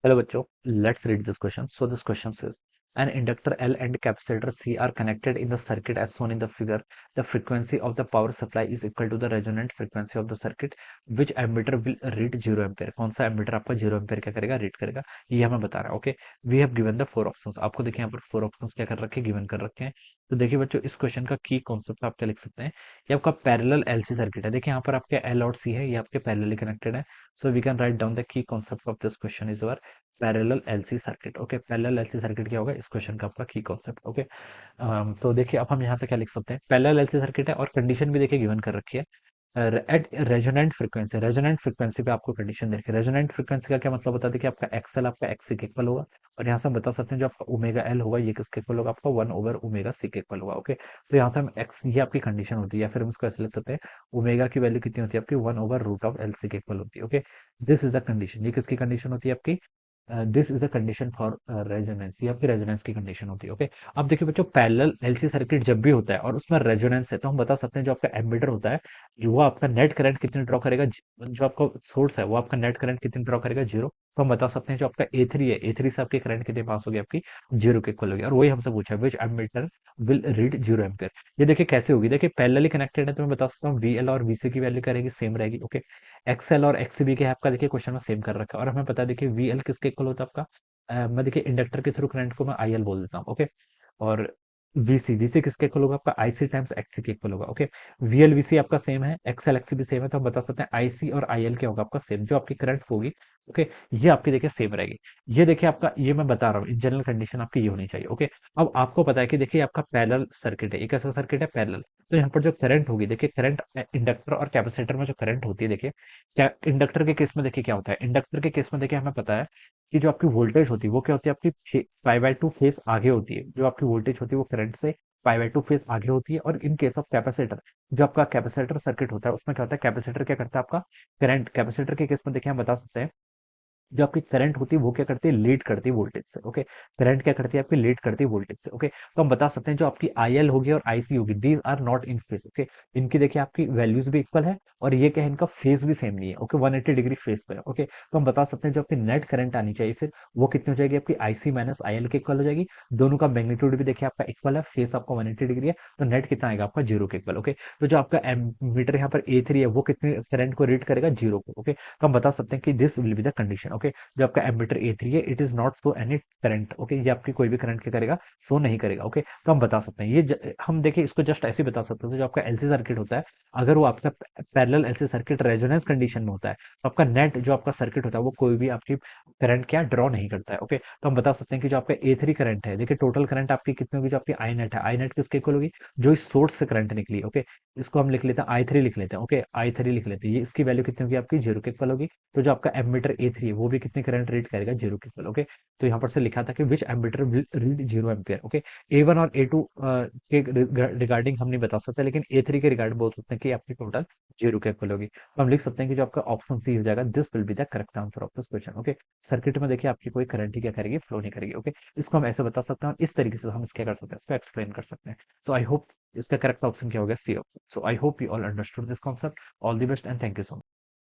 Hello bachcho, let's read this question. So this question says, an inductor L and capacitor C are connected in the circuit as shown in the figure. The frequency of the power supply is equal to the resonant frequency of the circuit. Which ammeter will read 0 ampere? कौन सा ammeter आपका 0 ampere क्या करेगा, read करेगा? ये हमें बता रहा है. Okay, we have given the four options. आपको देखिए यहाँ पर फोर ऑप्शंस क्या कर रखे हैं, गिवन कर रखे हैं. तो देखिए बच्चों, इस क्वेश्चन का की कॉन्सेप्ट आप क्या लिख सकते हैं? ये आपका पैरेलल एलसी सर्किट है. देखिए यहाँ पर आपके एल और सी है, ये आपके पैरेलली कनेक्टेड है. So we can write down the key concept of this question is our parallel LC circuit. Okay, parallel LC circuit क्या होगा इस क्वेश्चन का आपका की कॉन्सेप्ट. ओके, तो देखिए अब हम यहाँ से क्या लिख सकते हैं, पैरेलल एलसी सर्किट है और कंडीशन भी देखिए गिवन कर रखी है. एट रेजोनेंट फ्रीक्वेंसी पे आपको कंडीशन दे रखी है. रेजोनेंट फ्रीक्वेंसी का क्या मतलब होता है कि आपका एक्सएल आपका एक्स के इक्वल होगा, और यहाँ से हम बता सकते हैं जो आपका ओमेगा एल होगा ये किसके इक्वल होगा, आपका 1/ओमेगा सी के इक्वल होगा. ओके, तो यहाँ से हम एक्स, ये आपकी कंडीशन होती है, या फिर हम इसको ऐसे लिख सकते हैं, ओमेगा की वैल्यू कितनी होती है आपकी, 1/√ऑफ एल सी के इक्वल होती है. Okay, this is the condition. ये किसकी कंडीशन होती है आपकी? This is a condition for resonance. ये आपकी रेजोनेंस की कंडीशन होती है. ओके, अब देखिए बच्चों, पैरेलल एलसी सर्किट जब भी होता है और उसमें रेजोनेंस है, तो हम बता सकते हैं जो आपका एमीटर होता है वो आपका नेट करंट कितनी ड्रॉ करेगा, जो आपका सोर्स है वो आपका नेट करंट कितनी ड्रॉ करेगा, जीरो. तो हम बता सकते हैं जो आपका ए3 है, ए3 से आपकी करंट कितने पास होगी आपकी, जीरो के इक्वल होगी. और वही हमसे पूछा है, विच एमीटर विल रीड 0 एम्पेयर. ये देखिए कैसे होगी, देखिए पैरेलली कनेक्टेड है तो मैं बता सकता हूँ वीएल और वीसी की वैल्यू करेगी सेम रहेगी. ओके, एक्सएल और एक्सबी के आपका देखिए क्वेश्चन में सेम कर रखा है, और हमें पता है देखिए वीएल किसके इक्वल होता है आपका, मैं देखिए इंडक्टर के थ्रू करंट को मैं आईएल बोल देता हूँ. ओके, और वीसी वीसी किसके इक्वल होगा आपका, आईसी टाइम्स एक्सी के इक्वल होगा. ओके, वीएल वीसी आपका सेम है, एक्सएल एक्सी भी सेम है, तो हम बता सकते हैं आईसी और आईएल क्या होगा आपका सेम, जो आपकी करंट होगी. ओके, ये आपकी देखिए सेम रहेगी. ये देखिए आपका, ये मैं बता रहा हूँ इन जनरल कंडीशन आपकी ये होनी चाहिए. ओके, अब आपको पता है कि देखिए आपका पैरेलल सर्किट है, एक ऐसा सर्किट है पैरेलल. तो यहाँ पर जो करंट होगी, देखिए करंट इंडक्टर और कैपेसिटर में जो करंट होती है, देखिए क्या इंडक्टर के केस में देखिए क्या होता है, इंडक्टर के केस में देखिए हमें पता है कि जो आपकी वोल्टेज होती है वो क्या होती है आपकी पाई/2 फेस आगे होती है. जो आपकी वोल्टेज होती है वो करंट से पाई/2 फेस आगे होती है. और इन केस ऑफ कैपेसिटर, जो आपका कैपेसिटर सर्किट होता है उसमें क्या होता है, कैपेसिटर क्या करता है आपका, करंट. कैपेसिटर के केस में देखिए हम बता सकते हैं जो आपकी करंट होती है वो क्या करती है, लीड करती है वोल्टेज से. ओके, करंट क्या करती है आपकी, लीड करती है वोल्टेज से. ओके, तो हम बता सकते हैं जो आपकी आईएल होगी और आईसी होगी, these are not in phase. Okay, इनकी देखिए आपकी वैल्यूज भी इक्वल है, और ये क्या है, इनका फेज भी सेम नहीं है. ओके, 180 डिग्री फेज पे है. ओके, तो हम बता सकते हैं जो आपकी नेट करंट आनी चाहिए फिर वो कितनी हो जाएगी आपकी, आईसी माइनस आईएल के इक्वल हो जाएगी. दोनों का मैग्नीट्यूड भी देखिए आपका इक्वल है, फेस आपका 180 डिग्री है, तो नेट कितना आएगा आपका, जीरो के इक्वल. ओके, तो जो आपका एमीटर यहाँ पर ए3 है वो कितने करंट को रीड करेगा, जीरो को. ओके, तो हम बता सकते हैं कि this will be the condition. Okay, जो आपका एमीटर ए3 है it is not show any current. Okay, ये आपकी कोई भी करंट क्या करेगा, शो नहीं करेगा. ओके, तो हम बता सकते हैं ये हम देखिए इसको जस्ट ऐसे बता सकते हैं, जो आपका एलसी सर्किट होता है अगर वो आपका parallel LC circuit resonance condition में होता है, तो आपका नेट जो आपका सर्किट होता है वो कोई भी आपकी करंट क्या ड्रॉ नहीं करता है. ओके, तो हम बता सकते हैं कि जो आपका ए3 करंट है, देखिए टोटल करंट आपकी कितनी होगी, जो आपकी आई नेट है, आई नेट किसके इक्वल होगी, जो इस सोर्स से करंट निकली. ओके, इसको हम लिख लेते हैं आई3 लिख लेते हैं. ओके, आई3 लिख लेते हैं, ये इसकी वैल्यू कितनी होगी आपकी, जीरो के इक्वल होगी. तो जो आपका एमीटर ए3 है वो भी कितनी करंट रीड करेगा, जीरो के इक्वल. ओके, तो यहाँ पर से लिखा था कि which ammeter will read 0 ampere. Okay, A one और ए2 के रिगार्डिंग हम नहीं बता सकते, लेकिन ए3 के रिगार्डिंग बोल सकते हैं कि आपकी टोटल जीरो के इक्वल होगी. तो हम लिख सकते हैं कि जो आपका ऑप्शन सी हो जाएगा, this will be the correct answer of this question. Okay, circuit में देखिए आपकी कोई करंट ही क्या करेगी, फ्लो नहीं करेगी. ओके, इसको हम ऐसे बता सकते हैं, और इस तरीके से हम इसके कर सकते हैं, इसको एक्सप्लेन कर सकते हैं. सो आई होप इसका करेक्ट ऑप्शन क्या होगा, C option. So I hope you all understood this concept. All the best and thank you so much.